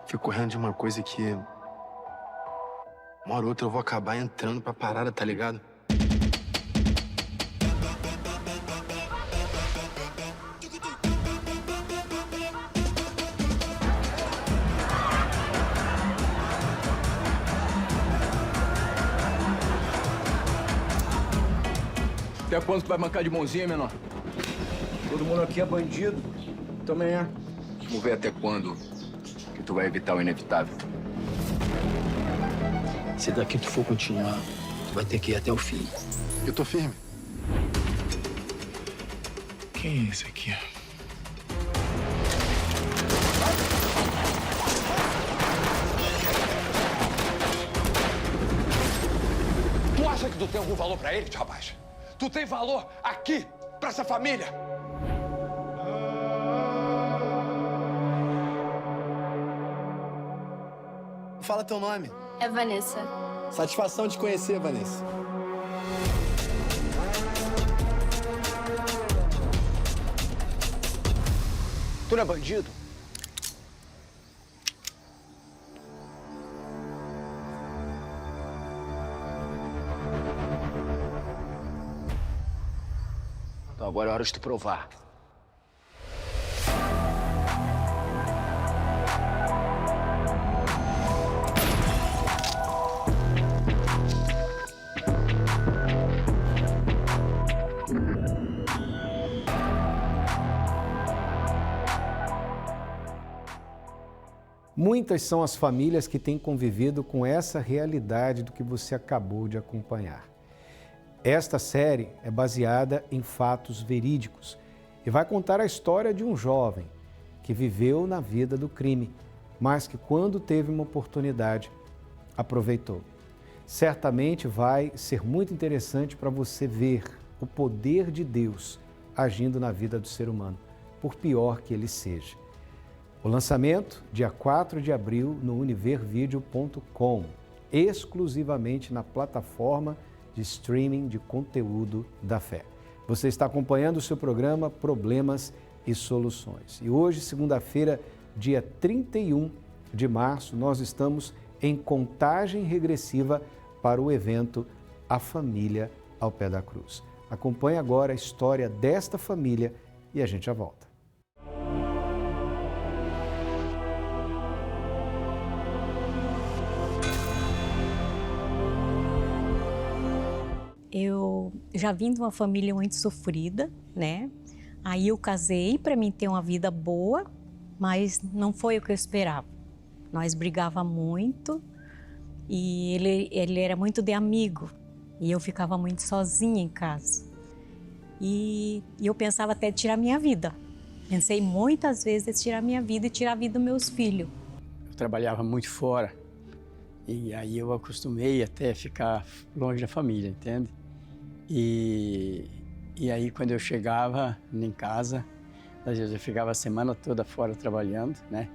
Fico correndo de uma coisa que... uma hora ou outra eu vou acabar entrando pra parada, tá ligado? Até quando tu vai bancar de mãozinha, menor? Todo mundo aqui é bandido. Também é. Vamos ver até quando que tu vai evitar o inevitável. Se daqui tu for continuar, tu vai ter que ir até o fim. Eu tô firme. Quem é esse aqui? Tu acha que tu tem algum valor pra ele, rapaz? Tu tem valor aqui, pra essa família? Fala teu nome. É Vanessa. Satisfação de te conhecer, Vanessa. Tu não é bandido? Então agora é hora de tu provar. Muitas são as famílias que têm convivido com essa realidade do que você acabou de acompanhar. Esta série é baseada em fatos verídicos e vai contar a história de um jovem que viveu na vida do crime, mas que quando teve uma oportunidade, aproveitou. Certamente vai ser muito interessante para você ver o poder de Deus agindo na vida do ser humano, por pior que ele seja. O lançamento, dia 4 de abril, no univervideo.com, exclusivamente na plataforma de streaming de conteúdo da fé. Você está acompanhando o seu programa Problemas e Soluções. E hoje, segunda-feira, dia 31 de março, nós estamos em contagem regressiva para o evento A Família ao Pé da Cruz. Acompanhe agora a história desta família e a gente já volta. Eu já vim de uma família muito sofrida, né? Aí eu casei para mim ter uma vida boa, mas não foi o que eu esperava. Nós brigávamos muito e ele era muito de amigo e eu ficava muito sozinha em casa. E eu pensava até de tirar minha vida. Pensei muitas vezes em tirar minha vida e tirar a vida dos meus filhos. Eu trabalhava muito fora e aí eu acostumei até ficar longe da família, entende? E aí quando eu chegava em casa, às vezes eu ficava a semana toda fora trabalhando, né?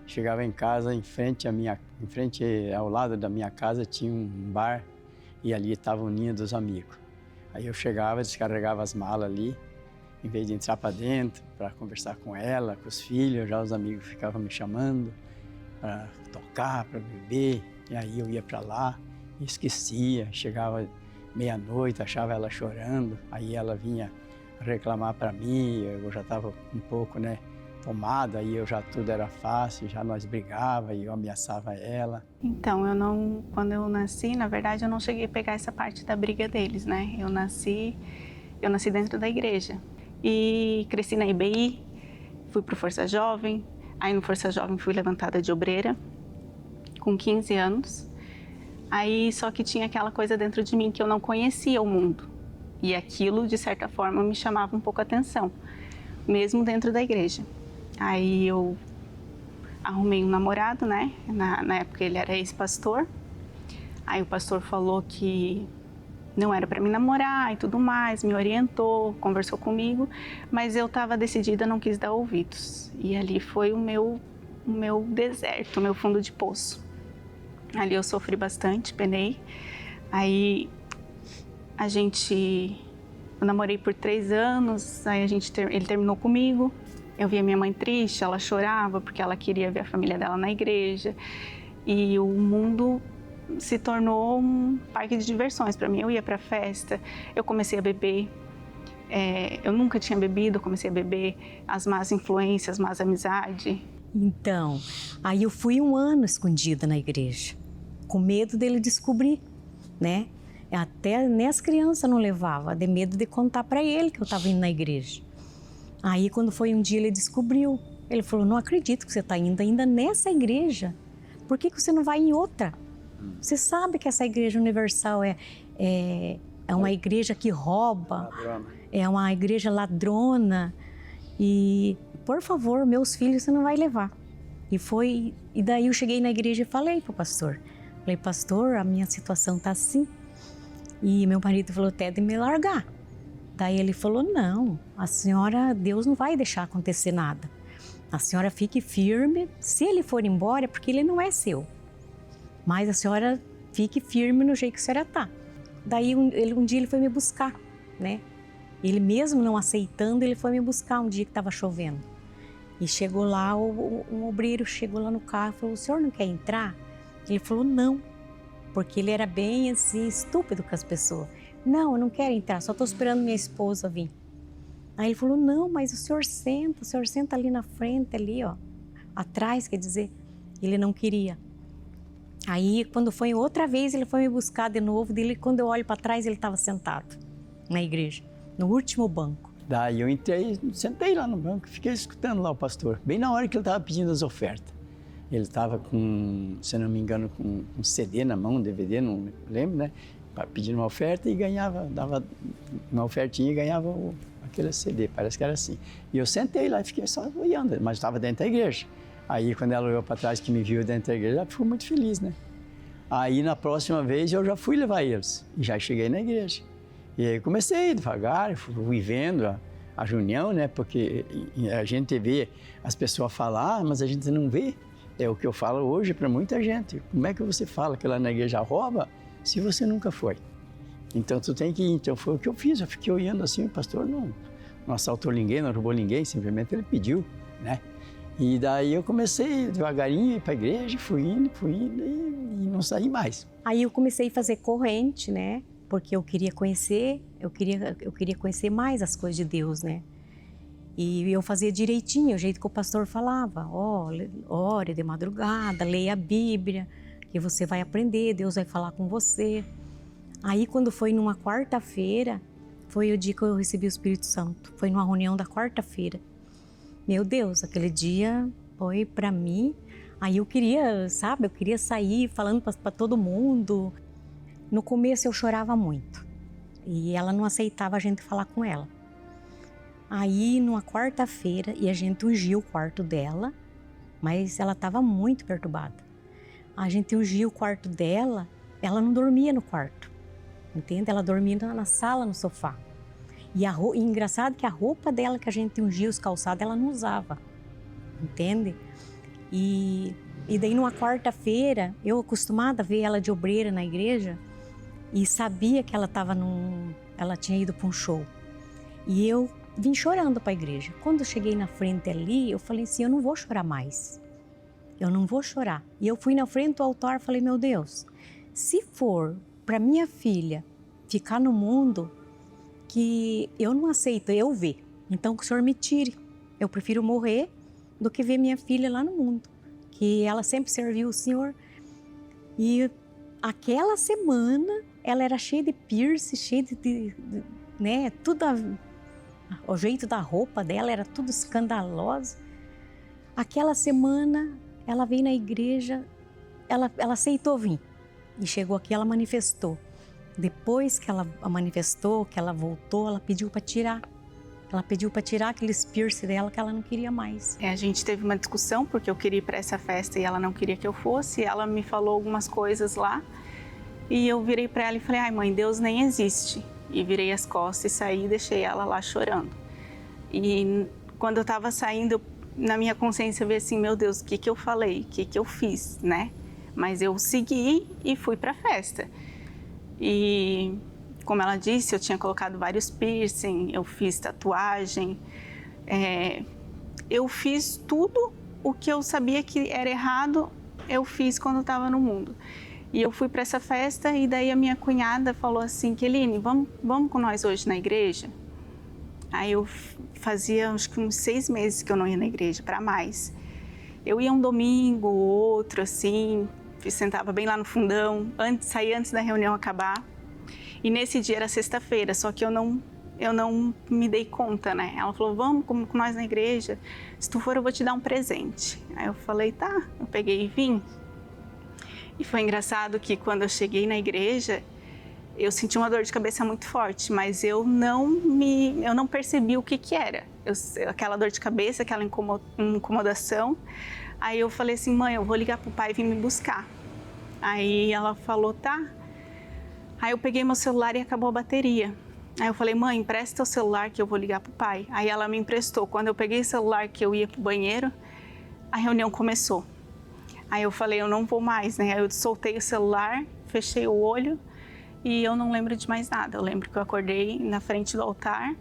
Chegava em casa, em frente ao lado da minha casa tinha um bar e ali estava o ninho dos amigos. Aí eu chegava, descarregava as malas ali, em vez de entrar para dentro, para conversar com ela, com os filhos, já os amigos ficavam me chamando para tocar, para beber. E aí eu ia para lá e esquecia, chegava meia-noite, achava ela chorando, aí ela vinha reclamar para mim, eu já estava um pouco, né, tomado, aí tudo era fácil, já nós brigava e eu ameaçava ela. Então, quando eu nasci, na verdade, eu não cheguei a pegar essa parte da briga deles, né? Eu nasci dentro da igreja e cresci na IBI, fui pro Força Jovem, aí no Força Jovem fui levantada de obreira com 15 anos. Aí só que tinha aquela coisa dentro de mim que eu não conhecia o mundo. E aquilo, de certa forma, me chamava um pouco a atenção, mesmo dentro da igreja. Aí eu arrumei um namorado, né? Na época ele era ex-pastor. Aí o pastor falou que não era para me namorar e tudo mais, me orientou, conversou comigo, mas eu estava decidida, não quis dar ouvidos. E ali foi o meu deserto, o meu fundo de poço. Ali eu sofri bastante, penei. Aí eu namorei por 3 anos, aí ele terminou comigo. Eu via minha mãe triste, ela chorava porque ela queria ver a família dela na igreja. E o mundo se tornou um parque de diversões para mim. Eu ia para festa, eu comecei a beber. Eu nunca tinha bebido, eu comecei a beber. As más influências, más amizades. Então, aí eu fui 1 ano escondida na igreja, com medo dele descobrir, né? Até nem as crianças não levava, de medo de contar para ele que eu estava indo na igreja. Aí, quando foi um dia, ele descobriu. Ele falou, não acredito que você está indo ainda nessa igreja. Por que você não vai em outra? Você sabe que essa igreja universal é uma igreja que rouba, é uma igreja ladrona. E, por favor, meus filhos você não vai levar. E daí eu cheguei na igreja e falei para o pastor. Falei, pastor, a minha situação está assim. E meu marido falou até de me largar. Daí ele falou, não, a senhora, Deus não vai deixar acontecer nada. A senhora fique firme, se ele for embora é porque ele não é seu. Mas a senhora fique firme no jeito que a senhora está. Daí um dia ele foi me buscar, né? Ele mesmo não aceitando, ele foi me buscar um dia que estava chovendo. E chegou lá, um obreiro chegou lá no carro e falou, o senhor não quer entrar? Ele falou, não, porque ele era bem assim, estúpido com as pessoas. Não, eu não quero entrar, só estou esperando minha esposa vir. Aí ele falou, não, mas o senhor senta ali na frente, ali, ó, atrás, quer dizer. Ele não queria. Aí, quando foi outra vez, ele foi me buscar de novo, dele, quando eu olho para trás, ele estava sentado na igreja, no último banco. Daí eu entrei, sentei lá no banco, fiquei escutando lá o pastor, bem na hora que ele estava pedindo as ofertas. Ele estava com, se não me engano, com um CD na mão, um DVD, não lembro, né? Pedindo uma oferta e ganhava, dava uma ofertinha e ganhava aquele CD, parece que era assim. E eu sentei lá e fiquei só olhando, mas estava dentro da igreja. Aí quando ela olhou para trás que me viu dentro da igreja, ela ficou muito feliz, né? Aí na próxima vez eu já fui levar eles, e já cheguei na igreja. E aí comecei devagar, fui vendo a reunião, né? Porque a gente vê as pessoas falar, mas a gente não vê. É o que eu falo hoje para muita gente. Como é que você fala que lá na igreja rouba se você nunca foi? Então tu tem que ir. Então foi o que eu fiz. Eu fiquei olhando assim, o pastor não assaltou ninguém, não roubou ninguém, simplesmente ele pediu, né? E daí eu comecei devagarinho a ir para a igreja, fui indo e não saí mais. Aí eu comecei a fazer corrente, né? Porque eu queria conhecer, eu queria conhecer mais as coisas de Deus, né? E eu fazia direitinho, o jeito que o pastor falava. Ore de madrugada, leia a Bíblia, que você vai aprender, Deus vai falar com você. Aí quando foi numa quarta-feira, foi o dia que eu recebi o Espírito Santo. Foi numa reunião da quarta-feira. Meu Deus, aquele dia foi para mim. Aí eu queria, sabe, eu queria sair falando para todo mundo. No começo eu chorava muito e ela não aceitava a gente falar com ela. Aí, numa quarta-feira, e a gente ungiu o quarto dela, mas ela estava muito perturbada. A gente ungiu o quarto dela, ela não dormia no quarto, entende? Ela dormia na sala, no sofá. E engraçado que a roupa dela que a gente ungia, os calçados, ela não usava, entende? E daí, numa quarta-feira, eu acostumada a ver ela de obreira na igreja, e sabia que ela tinha ido para um show. E eu vim chorando para a igreja. Quando eu cheguei na frente ali, eu falei assim, eu não vou chorar mais. Eu não vou chorar. E eu fui na frente do altar e falei, meu Deus, se for para minha filha ficar no mundo que eu não aceito eu ver, então que o Senhor me tire. Eu prefiro morrer do que ver minha filha lá no mundo, que ela sempre serviu o Senhor. E aquela semana, ela era cheia de piercing, cheia de né, tudo, o jeito da roupa dela era tudo escandaloso. Aquela semana, ela veio na igreja, ela aceitou vir. E chegou aqui, ela manifestou. Depois que ela manifestou, que ela voltou, ela pediu para tirar. Ela pediu para tirar aqueles piercing dela que ela não queria mais. A gente teve uma discussão porque eu queria ir para essa festa e ela não queria que eu fosse. Ela me falou algumas coisas lá. E eu virei para ela e falei, ai mãe, Deus nem existe. E virei as costas e saí e deixei ela lá chorando. E quando eu estava saindo, na minha consciência eu vi assim, meu Deus, o que eu falei? O que eu fiz, né? Mas eu segui e fui para a festa. E como ela disse, eu tinha colocado vários piercing, eu fiz tatuagem. eu fiz tudo o que eu sabia que era errado, eu fiz quando eu estava no mundo. E eu fui para essa festa e daí a minha cunhada falou assim, Keline, vamos com nós hoje na igreja? Aí eu fazia acho que uns 6 meses que eu não ia na igreja, para mais. Eu ia um domingo, outro, assim, sentava bem lá no fundão, saía antes da reunião acabar. E nesse dia era sexta-feira, só que eu não me dei conta, né? Ela falou, vamos com nós na igreja, se tu for eu vou te dar um presente. Aí eu falei, tá, eu peguei e vim. E foi engraçado que quando eu cheguei na igreja, eu senti uma dor de cabeça muito forte, mas eu não percebi o que era. Aquela dor de cabeça, aquela incomodação. Aí eu falei assim, mãe, eu vou ligar pro pai vir me buscar. Aí ela falou, tá. Aí eu peguei meu celular e acabou a bateria. Aí eu falei, mãe, empresta o celular que eu vou ligar pro pai. Aí ela me emprestou. Quando eu peguei o celular que eu ia pro banheiro, a reunião começou. Aí eu falei, eu não vou mais, né? Aí eu soltei o celular, fechei o olho e eu não lembro de mais nada. Eu lembro que eu acordei na frente do altar,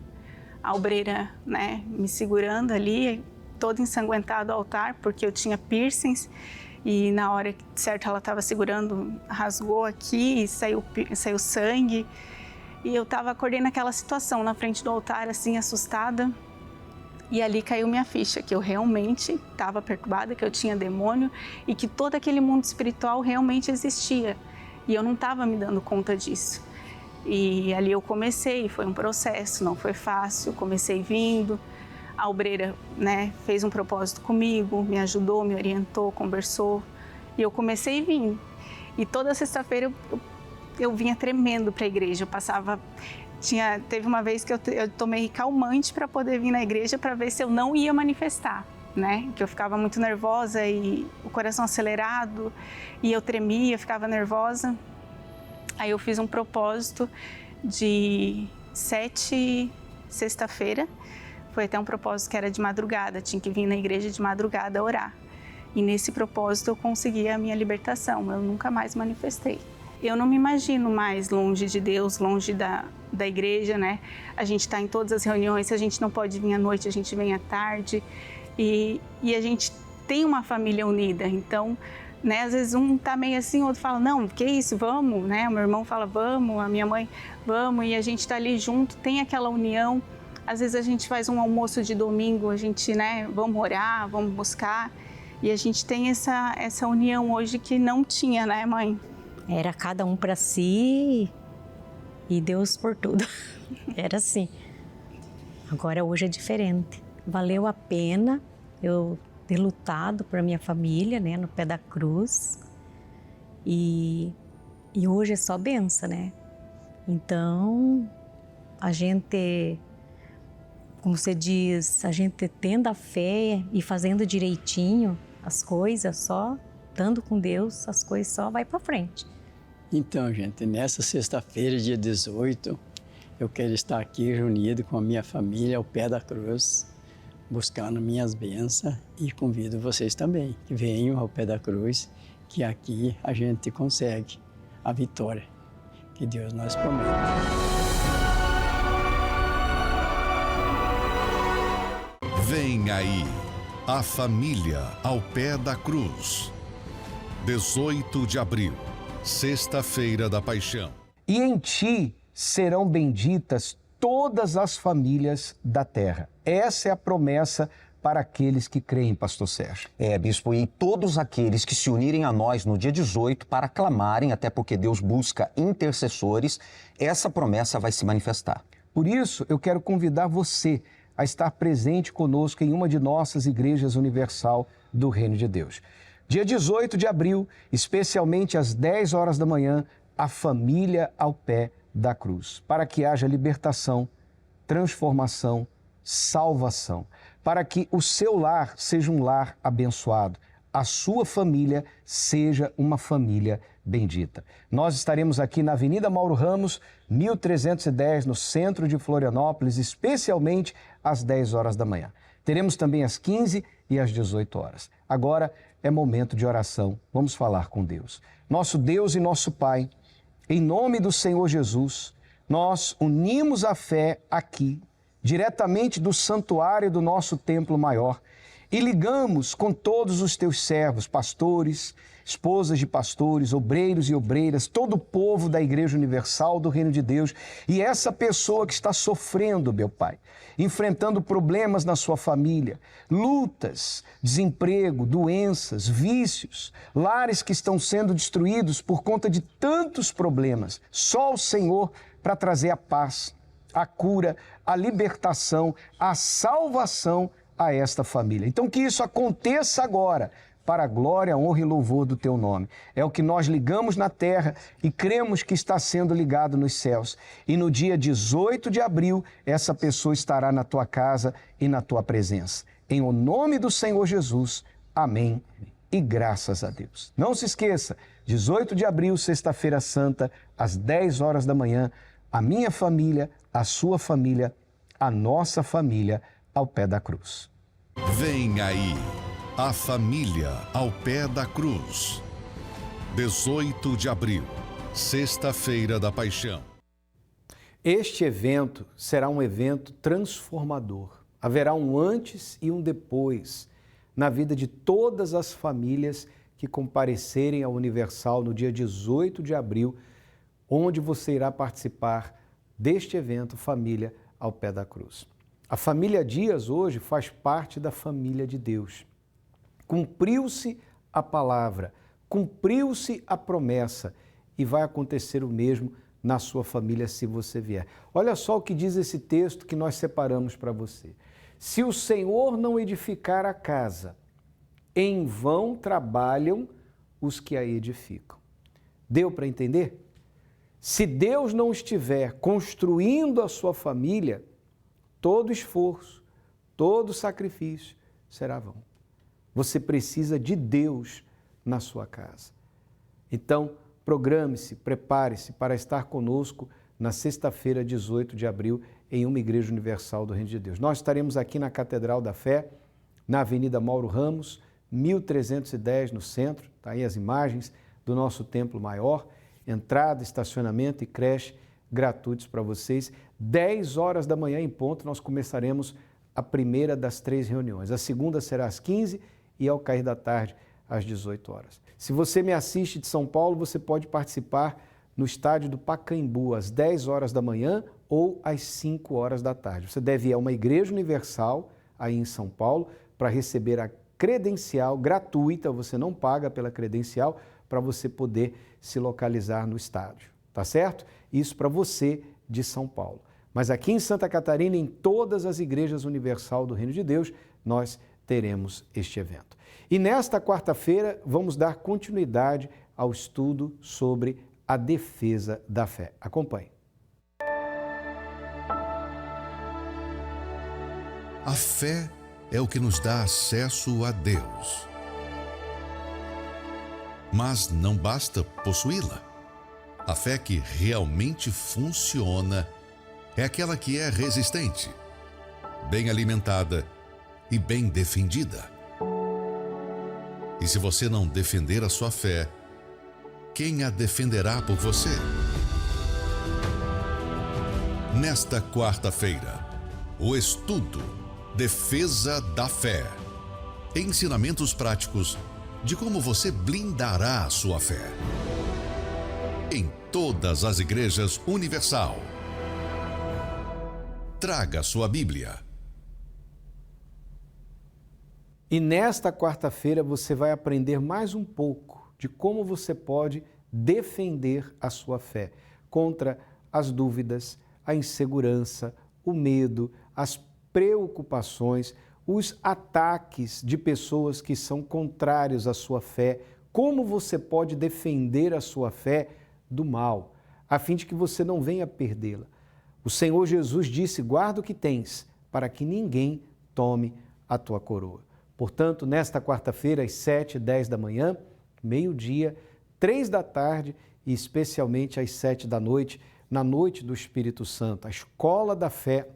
a obreira, né, me segurando ali, todo ensanguentado ao altar, porque eu tinha piercings e na hora certa ela estava segurando, rasgou aqui e saiu sangue. E eu acordei naquela situação, na frente do altar, assim, assustada. E ali caiu minha ficha, que eu realmente estava perturbada, que eu tinha demônio e que todo aquele mundo espiritual realmente existia. E eu não estava me dando conta disso. E ali eu comecei, foi um processo, não foi fácil, comecei vindo. A obreira, né, fez um propósito comigo, me ajudou, me orientou, conversou. E eu comecei a vir. E toda sexta-feira eu vinha tremendo para a igreja, eu passava... Teve uma vez que eu tomei calmante para poder vir na igreja para ver se eu não ia manifestar, né? Que eu ficava muito nervosa e o coração acelerado e eu tremia, ficava nervosa. Aí eu fiz um propósito de 7 sexta-feira, foi até um propósito que era de madrugada, tinha que vir na igreja de madrugada orar. E nesse propósito eu consegui a minha libertação, eu nunca mais manifestei. Eu não me imagino mais longe de Deus, longe da igreja, né? A gente está em todas as reuniões, se a gente não pode vir à noite, a gente vem à tarde. E a gente tem uma família unida, então, né? Às vezes um tá meio assim, o outro fala, não, que isso, vamos, né? O meu irmão fala, vamos, a minha mãe, vamos. E a gente tá ali junto, tem aquela união. Às vezes a gente faz um almoço de domingo, a gente, né? Vamos orar, vamos buscar. E a gente tem essa união hoje que não tinha, né, mãe? Era cada um para si e Deus por tudo. Era assim. Agora hoje é diferente. Valeu a pena eu ter lutado por minha família, né, no pé da cruz. E hoje é só benção, né? Então, a gente, como você diz, a gente tendo a fé e fazendo direitinho as coisas, só estando com Deus, as coisas só vai para frente. Então, gente, nessa sexta-feira, dia 18, eu quero estar aqui reunido com a minha família ao pé da cruz, buscando minhas bênçãos e convido vocês também que venham ao pé da cruz, que aqui a gente consegue a vitória que Deus nos promete. Vem aí, a família ao pé da cruz. 18 de abril. Sexta-feira da Paixão. E em ti serão benditas todas as famílias da terra. Essa é a promessa para aqueles que creem, pastor Sérgio. Bispo, e todos aqueles que se unirem a nós no dia 18 para clamarem, até porque Deus busca intercessores, essa promessa vai se manifestar. Por isso, eu quero convidar você a estar presente conosco em uma de nossas igrejas universal do Reino de Deus. Dia 18 de abril, especialmente às 10 horas da manhã, a família ao pé da cruz, para que haja libertação, transformação, salvação, para que o seu lar seja um lar abençoado, a sua família seja uma família bendita. Nós estaremos aqui na Avenida Mauro Ramos, 1310, no centro de Florianópolis, especialmente às 10 horas da manhã. Teremos também às 15 e às 18 horas. Agora é momento de oração. Vamos falar com Deus. Nosso Deus e nosso Pai, em nome do Senhor Jesus, nós unimos a fé aqui, diretamente do santuário do nosso templo maior, e ligamos com todos os teus servos, pastores, esposas de pastores, obreiros e obreiras, todo o povo da Igreja Universal do Reino de Deus e essa pessoa que está sofrendo, meu Pai, enfrentando problemas na sua família, lutas, desemprego, doenças, vícios, lares que estão sendo destruídos por conta de tantos problemas. Só o Senhor para trazer a paz, a cura, a libertação, a salvação a esta família. Então que isso aconteça agora, para a glória, honra e louvor do Teu nome. É o que nós ligamos na terra e cremos que está sendo ligado nos céus. E no dia 18 de abril, essa pessoa estará na tua casa e na tua presença. Em o nome do Senhor Jesus, amém e graças a Deus. Não se esqueça, 18 de abril, sexta-feira santa, às 10 horas da manhã, a minha família, a sua família, a nossa família, ao pé da cruz. Vem aí, a família ao pé da cruz. 18 de abril, sexta-feira da Paixão. Este evento será um evento transformador. Haverá um antes e um depois na vida de todas as famílias que comparecerem ao Universal no dia 18 de abril, onde você irá participar deste evento Família ao Pé da Cruz. A família Dias hoje faz parte da família de Deus. Cumpriu-se a palavra, cumpriu-se a promessa e vai acontecer o mesmo na sua família se você vier. Olha só o que diz esse texto que nós separamos para você. Se o Senhor não edificar a casa, em vão trabalham os que a edificam. Deu para entender? Se Deus não estiver construindo a sua família, todo esforço, todo sacrifício será vão. Você precisa de Deus na sua casa. Então, programe-se, prepare-se para estar conosco na sexta-feira, 18 de abril, em uma Igreja Universal do Reino de Deus. Nós estaremos aqui na Catedral da Fé, na Avenida Mauro Ramos, 1310, no centro. Está aí as imagens do nosso templo maior. Entrada, estacionamento e creche gratuitos para vocês. 10 horas da manhã em ponto, nós começaremos a primeira das 3 reuniões. A segunda será às 15 e ao cair da tarde, às 18 horas. Se você me assiste de São Paulo, você pode participar no estádio do Pacaembu, às 10 horas da manhã ou às 5 horas da tarde. Você deve ir a uma Igreja Universal, aí em São Paulo, para receber a credencial gratuita, você não paga pela credencial, para você poder se localizar no estádio, tá certo? Isso para você de São Paulo. Mas aqui em Santa Catarina, em todas as igrejas universal do Reino de Deus, nós teremos este evento. E nesta quarta-feira, vamos dar continuidade ao estudo sobre a defesa da fé. Acompanhe. A fé é o que nos dá acesso a Deus. Mas não basta possuí-la. A fé que realmente funciona é aquela que é resistente, bem alimentada e bem defendida. E se você não defender a sua fé, quem a defenderá por você? Nesta quarta-feira, o estudo Defesa da Fé. Ensinamentos práticos de como você blindará a sua fé. Em todas as igrejas Universal. Traga sua Bíblia. E nesta quarta-feira você vai aprender mais um pouco de como você pode defender a sua fé contra as dúvidas, a insegurança, o medo, as preocupações, os ataques de pessoas que são contrários à sua fé, como você pode defender a sua fé do mal, a fim de que você não venha perdê-la. O Senhor Jesus disse: guarda o que tens, para que ninguém tome a tua coroa. Portanto, nesta quarta-feira, às 7 e 10 da manhã, meio-dia, 3 da tarde e especialmente às 7 da noite, na noite do Espírito Santo, a Escola da Fé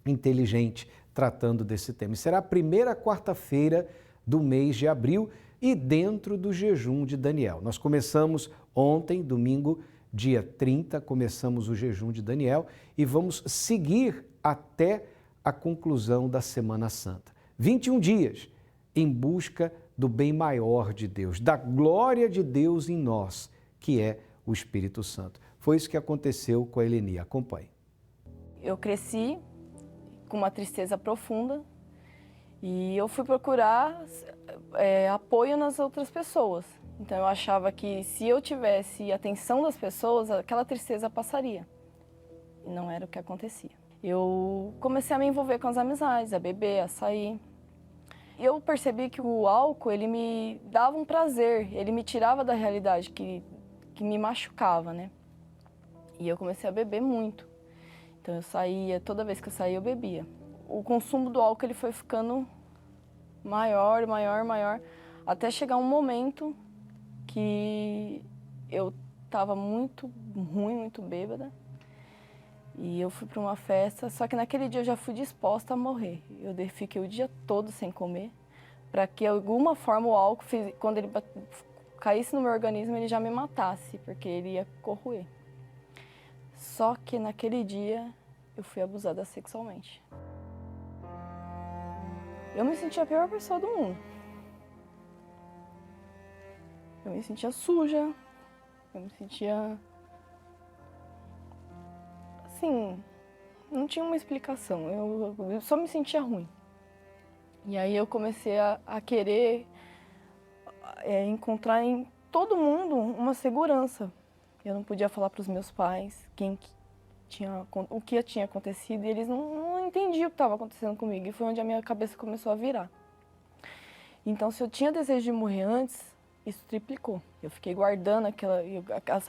Inteligente, tratando desse tema. E será a primeira quarta-feira do mês de abril e dentro do jejum de Daniel. Nós começamos ontem, domingo, dia 30, começamos o jejum de Daniel e vamos seguir até a conclusão da Semana Santa. 21 dias em busca do bem maior de Deus, da glória de Deus em nós, que é o Espírito Santo. Foi isso que aconteceu com a Eleni. Acompanhe. Eu cresci com uma tristeza profunda e eu fui procurar apoio nas outras pessoas. Então eu achava que se eu tivesse a atenção das pessoas, aquela tristeza passaria. E não era o que acontecia. Eu comecei a me envolver com as amizades, a beber, a sair. E eu percebi que o álcool, ele me dava um prazer, ele me tirava da realidade que me machucava, né? E eu comecei a beber muito. Então eu saía, toda vez que eu saía eu bebia. O consumo do álcool ele foi ficando maior, até chegar um momento que eu estava muito ruim, muito bêbada. E eu fui para uma festa, só que naquele dia eu já fui disposta a morrer. Eu fiquei o dia todo sem comer, para que de alguma forma o álcool, quando ele caísse no meu organismo, ele já me matasse, porque ele ia corroer. Só que naquele dia eu fui abusada sexualmente. Eu me sentia a pior pessoa do mundo. Eu me sentia suja, eu me sentia... Assim, não tinha uma explicação, eu só me sentia ruim. E aí eu comecei a querer encontrar em todo mundo uma segurança. Eu não podia falar para os meus pais o que tinha acontecido e eles não entendiam o que estava acontecendo comigo. E foi onde a minha cabeça começou a virar. Então, se eu tinha desejo de morrer antes, isso triplicou. Eu fiquei guardando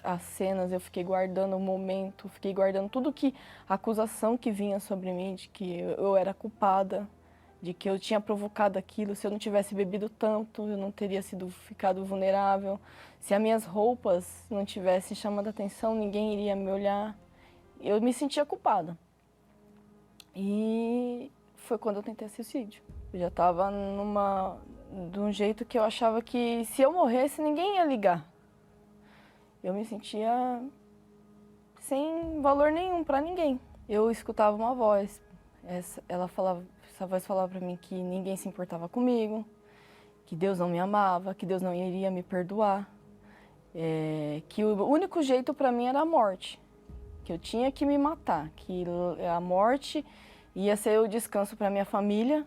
as cenas, eu fiquei guardando o momento, fiquei guardando a acusação que vinha sobre mim, de que eu era culpada, de que eu tinha provocado aquilo. Se eu não tivesse bebido tanto, eu não teria ficado vulnerável. Se as minhas roupas não tivessem chamado a atenção, ninguém iria me olhar. Eu me sentia culpada. E foi quando eu tentei suicídio. Eu já estava de um jeito que eu achava que se eu morresse, ninguém ia ligar. Eu me sentia sem valor nenhum para ninguém. Eu escutava uma voz. Essa voz falava para mim que ninguém se importava comigo, que Deus não me amava, que Deus não iria me perdoar, que o único jeito para mim era a morte, que eu tinha que me matar, que a morte ia ser o descanso para minha família,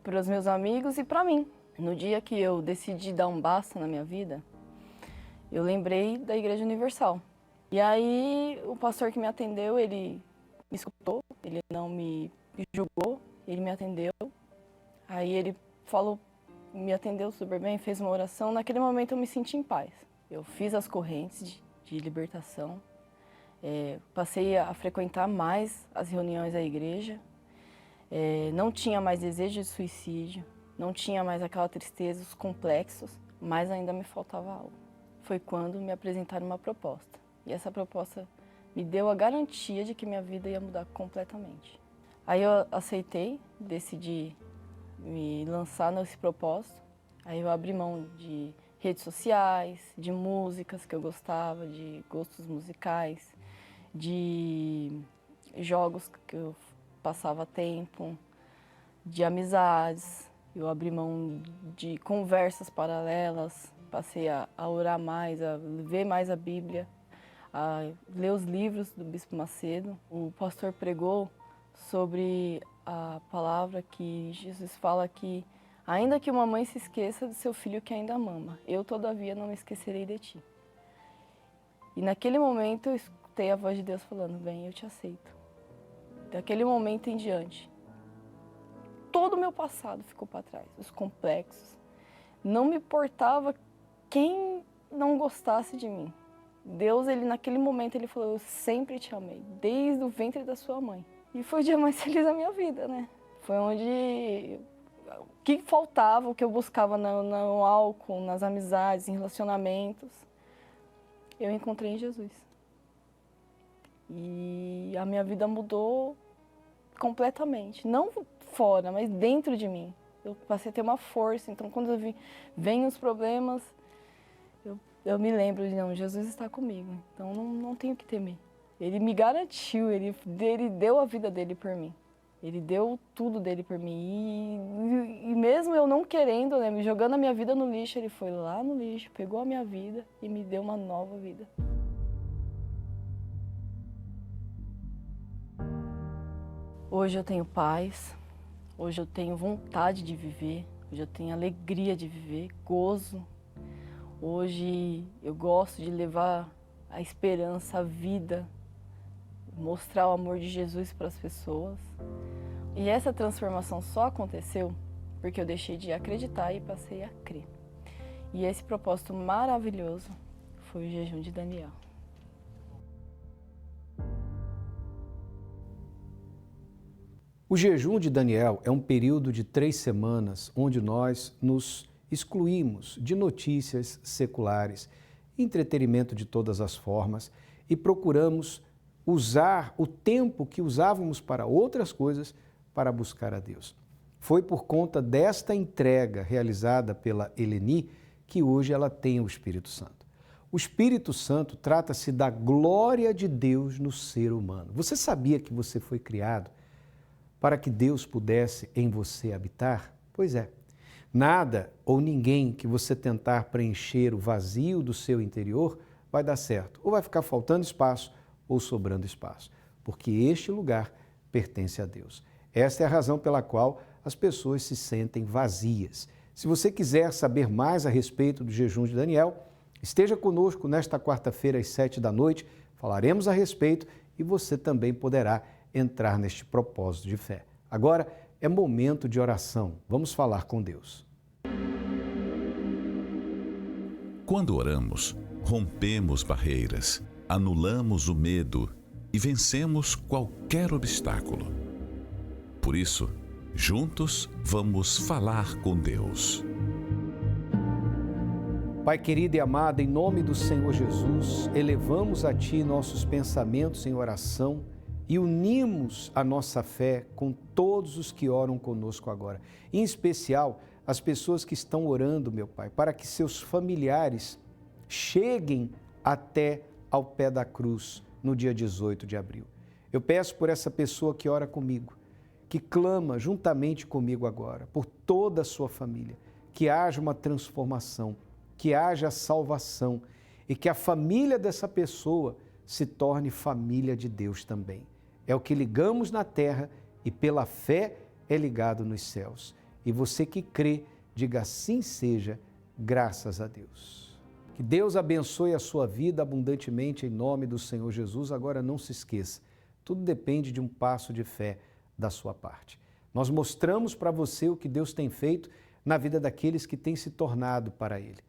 para os meus amigos e para mim. No dia que eu decidi dar um basta na minha vida, eu lembrei da Igreja Universal. E aí o pastor que me atendeu, ele me escutou, ele não me julgou, ele me atendeu. Aí ele me atendeu super bem, fez uma oração. Naquele momento eu me senti em paz. Eu fiz as correntes de libertação, passei a frequentar mais as reuniões da igreja, não tinha mais desejo de suicídio, não tinha mais aquela tristeza, os complexos, mas ainda me faltava algo. Foi quando me apresentaram uma proposta. E essa proposta me deu a garantia de que minha vida ia mudar completamente. Aí eu aceitei, decidi me lançar nesse propósito. Aí eu abri mão de redes sociais, de músicas que eu gostava, de gostos musicais, de jogos que eu passava tempo, de amizades. Eu abri mão de conversas paralelas, passei a orar mais, a ver mais a Bíblia, a ler os livros do Bispo Macedo. O pastor pregou sobre a palavra que Jesus fala que ainda que uma mãe se esqueça do seu filho que ainda mama, eu todavia não me esquecerei de ti. E naquele momento eu escutei a voz de Deus falando, bem, eu te aceito. Daquele momento em diante, todo o meu passado ficou para trás, os complexos. Não me importava quem não gostasse de mim. Deus, naquele momento, ele falou, eu sempre te amei, desde o ventre da sua mãe. E foi o dia mais feliz da minha vida, né? Foi onde o que faltava, o que eu buscava no álcool, nas amizades, em relacionamentos, eu encontrei em Jesus. E a minha vida mudou completamente. Não fora, mas dentro de mim. Eu passei a ter uma força. Então, quando vem os problemas, eu me lembro de, não, Jesus está comigo. Então, não tenho que temer. Ele me garantiu, ele deu a vida dele por mim. Ele deu tudo dele por mim. E mesmo eu não querendo, né, me jogando a minha vida no lixo, ele foi lá no lixo, pegou a minha vida e me deu uma nova vida. Hoje eu tenho paz, hoje eu tenho vontade de viver, hoje eu tenho alegria de viver, gozo. Hoje eu gosto de levar a esperança, a vida, mostrar o amor de Jesus para as pessoas. E essa transformação só aconteceu porque eu deixei de acreditar e passei a crer. E esse propósito maravilhoso foi o jejum de Daniel. O jejum de Daniel é um período de 3 semanas onde nós nos excluímos de notícias seculares, entretenimento de todas as formas e procuramos usar o tempo que usávamos para outras coisas para buscar a Deus. Foi por conta desta entrega realizada pela Eleni que hoje ela tem o Espírito Santo. O Espírito Santo trata-se da glória de Deus no ser humano. Você sabia que você foi criado para que Deus pudesse em você habitar? Pois é. Nada ou ninguém que você tentar preencher o vazio do seu interior vai dar certo. Ou vai ficar faltando espaço ou sobrando espaço. Porque este lugar pertence a Deus. Esta é a razão pela qual as pessoas se sentem vazias. Se você quiser saber mais a respeito do jejum de Daniel, esteja conosco nesta quarta-feira às 19h. Falaremos a respeito e você também poderá entrar neste propósito de fé. Agora é momento de oração. Vamos falar com Deus. Quando oramos, rompemos barreiras, anulamos o medo e vencemos qualquer obstáculo. Por isso, juntos vamos falar com Deus. Pai querido e amado, em nome do Senhor Jesus, elevamos a Ti nossos pensamentos em oração e unimos a nossa fé com todos os que oram conosco agora. Em especial, as pessoas que estão orando, meu Pai, para que seus familiares cheguem até ao pé da cruz no dia 18 de abril. Eu peço por essa pessoa que ora comigo, que clama juntamente comigo agora, por toda a sua família, que haja uma transformação, que haja salvação e que a família dessa pessoa se torne família de Deus também. É o que ligamos na terra e pela fé é ligado nos céus. E você que crê, diga assim seja, graças a Deus. Que Deus abençoe a sua vida abundantemente em nome do Senhor Jesus. Agora não se esqueça, tudo depende de um passo de fé da sua parte. Nós mostramos para você o que Deus tem feito na vida daqueles que têm se tornado para Ele.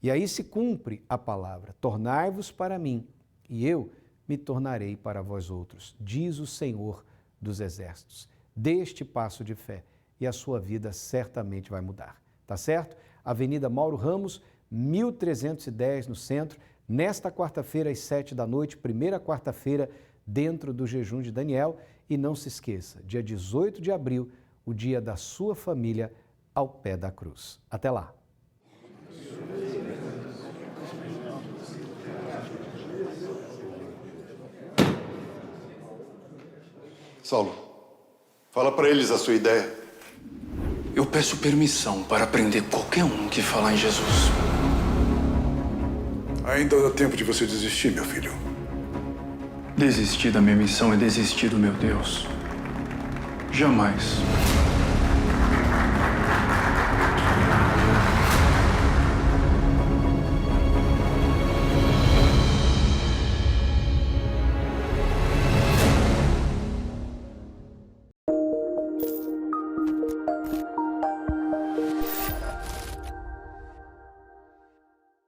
E aí se cumpre a palavra, tornai-vos para mim e eu me tornarei para vós outros, diz o Senhor dos Exércitos. Dê este passo de fé e a sua vida certamente vai mudar, tá certo? Avenida Mauro Ramos, 1310 no centro, nesta quarta-feira às 19h, primeira quarta-feira dentro do jejum de Daniel. E não se esqueça, dia 18 de abril, o dia da sua família ao pé da cruz. Até lá! Saulo, fala para eles a sua ideia. Eu peço permissão para prender qualquer um que falar em Jesus. Ainda dá tempo de você desistir, meu filho. Desistir da minha missão é desistir do meu Deus. Jamais.